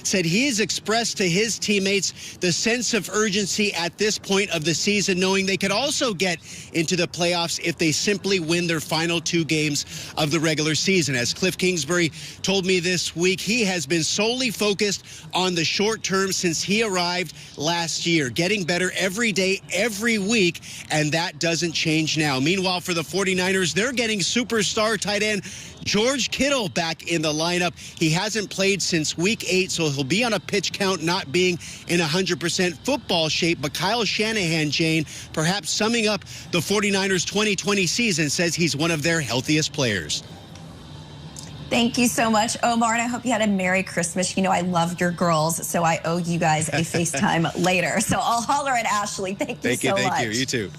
said he has expressed to his teammates the sense of urgency at this point of the season, knowing they could also get into the playoffs if they simply win their final 2 games of the regular season. As Cliff Kingsbury told me this week, he has been solely focused on the short term since he arrived last year, getting better every day, every week, and that doesn't change now. Meanwhile, for the 49ers, they're getting superstar tight end George Kittle back in the lineup. He hasn't played since week 8, so he'll be on a pitch count, not being in 100% football shape. But Kyle Shanahan, Jane, perhaps summing up the 49ers 2020 season, says he's one of their healthiest players. Thank you so much, Omar, and I hope you had a Merry Christmas. You know I love your girls, so I owe you guys a FaceTime later. So I'll holler at Ashley. Thank you so much. Thank you. You too.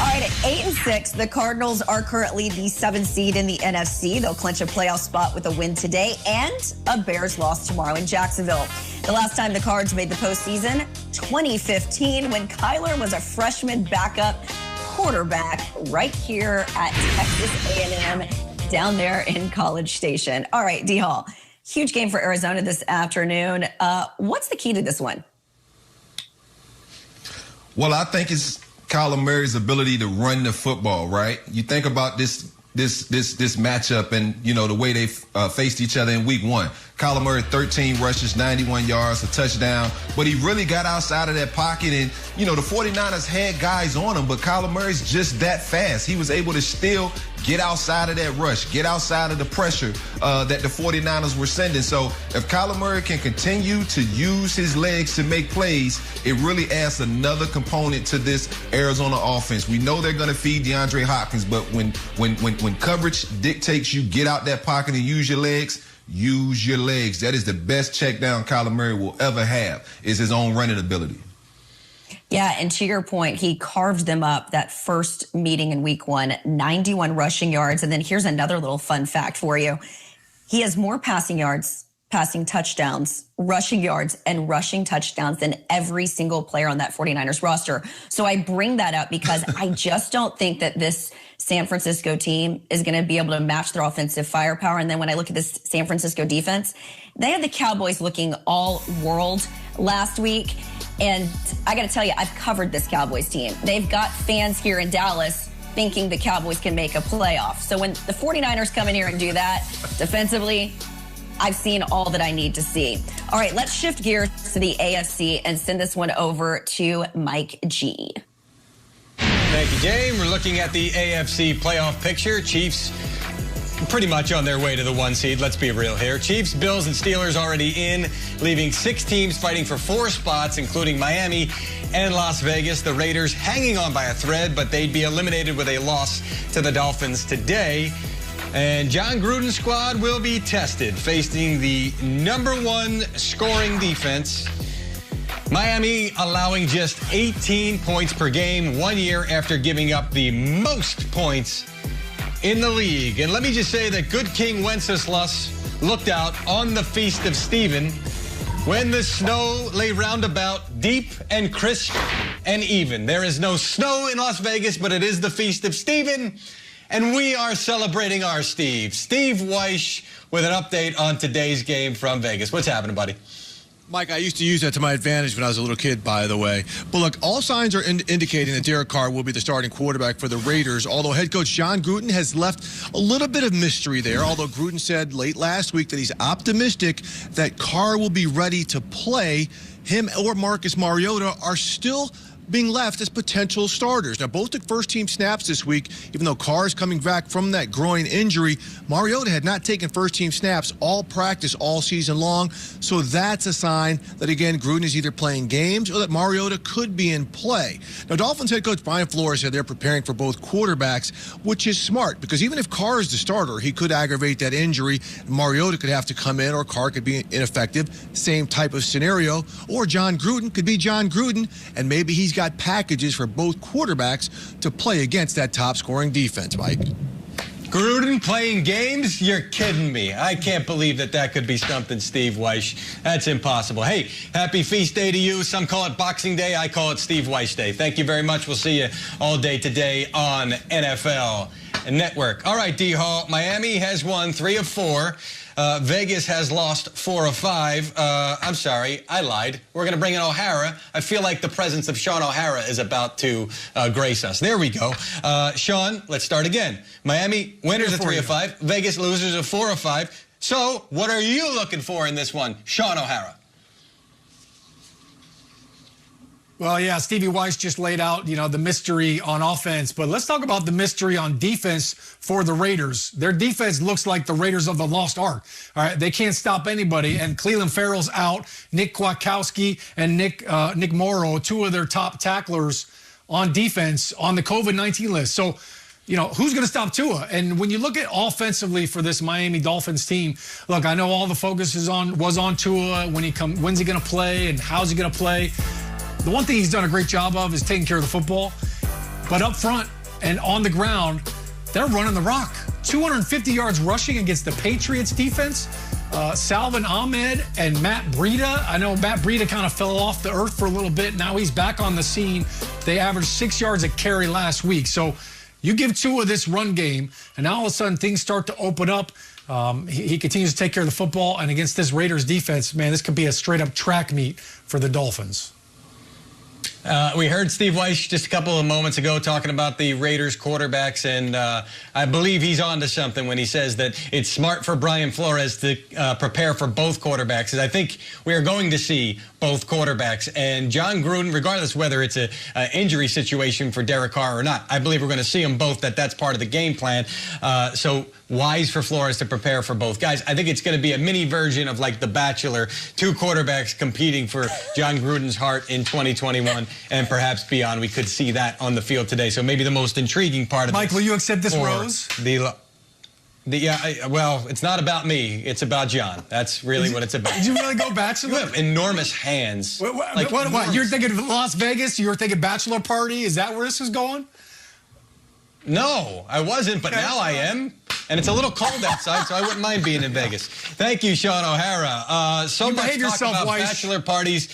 All right, at 8-6, the Cardinals are currently the 7th seed in the NFC. They'll clinch a playoff spot with a win today and a Bears loss tomorrow in Jacksonville. The last time the Cards made the postseason, 2015, when Kyler was a freshman backup quarterback right here at Texas A&M down there in College Station. All right, D. Hall, huge game for Arizona this afternoon. What's the key to this one? Well, I think it's Kyler Murray's ability to run the football, right? You think about this matchup and, you know, the way they faced each other in week 1. Kyler Murray, 13 rushes, 91 yards, a touchdown. But he really got outside of that pocket. And, you know, the 49ers had guys on him, but Kyler Murray's just that fast. He was able to still get outside of that rush, get outside of the pressure that the 49ers were sending. So if Kyler Murray can continue to use his legs to make plays, it really adds another component to this Arizona offense. We know they're going to feed DeAndre Hopkins, but when coverage dictates you get out that pocket and use your legs, use your legs. That is the best check down Kyler Murray will ever have, is his own running ability. Yeah, and to your point, he carved them up that first meeting in week 1, 91 rushing yards. And then here's another little fun fact for you. He has more passing yards, passing touchdowns, rushing yards, and rushing touchdowns than every single player on that 49ers roster. So I bring that up because I just don't think that this San Francisco team is going to be able to match their offensive firepower. And then when I look at this San Francisco defense, they had the Cowboys looking all world last week. And I got to tell you, I've covered this Cowboys team. They've got fans here in Dallas thinking the Cowboys can make a playoff. So when the 49ers come in here and do that defensively, I've seen all that I need to see. All right, let's shift gears to the AFC and send this one over to Mike G. Thank you, Jane. We're looking at the AFC playoff picture. Chiefs pretty much on their way to the 1 seed. Let's be real here. Chiefs, Bills, and Steelers already in, leaving 6 teams fighting for 4 spots, including Miami and Las Vegas. The Raiders hanging on by a thread, but they'd be eliminated with a loss to the Dolphins today. And John Gruden's squad will be tested, facing the #1 scoring defense. Miami allowing just 18 points per game 1 year after giving up the most points in the league. And let me just say that good King Wenceslas looked out on the Feast of Stephen when the snow lay roundabout, deep and crisp and even. There is no snow in Las Vegas, but it is the Feast of Stephen. And we are celebrating our Steve. Steve Weish with an update on today's game from Vegas. What's happening, buddy? Mike, I used to use that to my advantage when I was a little kid, by the way. But look, all signs are indicating that Derek Carr will be the starting quarterback for the Raiders, although head coach John Gruden has left a little bit of mystery there, although Gruden said late last week that he's optimistic that Carr will be ready to play. Him or Marcus Mariota are still being left as potential starters. Now, both took first-team snaps this week, even though Carr is coming back from that groin injury. Mariota had not taken first-team snaps all practice all season long, so that's a sign that, again, Gruden is either playing games or that Mariota could be in play. Now, Dolphins head coach Brian Flores said they're preparing for both quarterbacks, which is smart, because even if Carr is the starter, he could aggravate that injury. Mariota could have to come in, or Carr could be ineffective. Same type of scenario. Or John Gruden could be John Gruden, and maybe he's got packages for both quarterbacks to play against that top-scoring defense, Mike. Gruden playing games? You're kidding me. I can't believe that could be something, Steve Weish. That's impossible. Hey, happy feast day to you. Some call it Boxing Day. I call it Steve Weish Day. Thank you very much. We'll see you all day today on NFL Network. All right, D. Hall. Miami has won 3 of 4 Vegas has lost 4 of 5. I'm sorry, I lied. We're going to bring in O'Hara. I feel like the presence of Sean O'Hara is about to grace us. There we go. Sean, let's start again. Miami winners of 3 of 5. Vegas losers of 4 of 5. So what are you looking for in this one, Sean O'Hara? Well, yeah, Stevie Weiss just laid out, the mystery on offense. But let's talk about the mystery on defense for the Raiders. Their defense looks like the Raiders of the Lost Ark. All right, they can't stop anybody. And Cleveland Farrell's out. Nick Kwiatkowski and Nick Morrow, 2 of their top tacklers on defense on the COVID-19 list. So, who's going to stop Tua? And when you look at offensively for this Miami Dolphins team, look, I know all the focus was on Tua. When's he going to play and how's he going to play? The one thing he's done a great job of is taking care of the football. But up front and on the ground, they're running the rock. 250 yards rushing against the Patriots defense. Salvin Ahmed and Matt Breida. I know Matt Breida kind of fell off the earth for a little bit. Now he's back on the scene. They averaged 6 yards a carry last week. So you give Tua this run game, and now all of a sudden things start to open up. He continues to take care of the football. And against this Raiders defense, man, this could be a straight-up track meet for the Dolphins. We heard Steve Weiss just a couple of moments ago talking about the Raiders quarterbacks, and I believe he's on to something when he says that it's smart for Brian Flores to prepare for both quarterbacks. I think we are going to see both quarterbacks. And John Gruden, regardless whether it's an injury situation for Derek Carr or not, I believe we're going to see them both, that's part of the game plan. So wise for Flores to prepare for both guys. I think it's going to be a mini version of like The Bachelor, 2 quarterbacks competing for John Gruden's heart in 2021 and perhaps beyond. We could see that on the field today. So maybe the most intriguing part of Mike, will you accept this rose? Well, it's not about me. It's about John. That's really what it's about. Did you really go Bachelor? You have enormous hands. What? You're thinking Las Vegas? You were thinking bachelor party? Is that where this is going? No, I wasn't, but now I am. And it's a little cold outside, so I wouldn't mind being in Vegas. Thank you, Sean O'Hara. So much talk about bachelor parties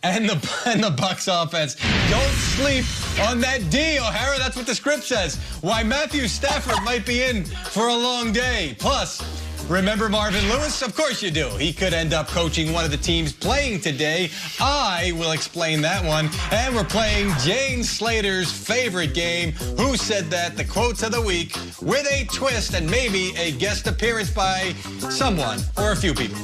and the Bucs offense. Don't sleep on that D, O'Hara. That's what the script says. Why Matthew Stafford might be in for a long day. Plus, remember Marvin Lewis? Of course you do. He could end up coaching one of the teams playing today. I will explain that one. And we're playing Jane Slater's favorite game, Who Said That? The quotes of the week with a twist and maybe a guest appearance by someone or a few people.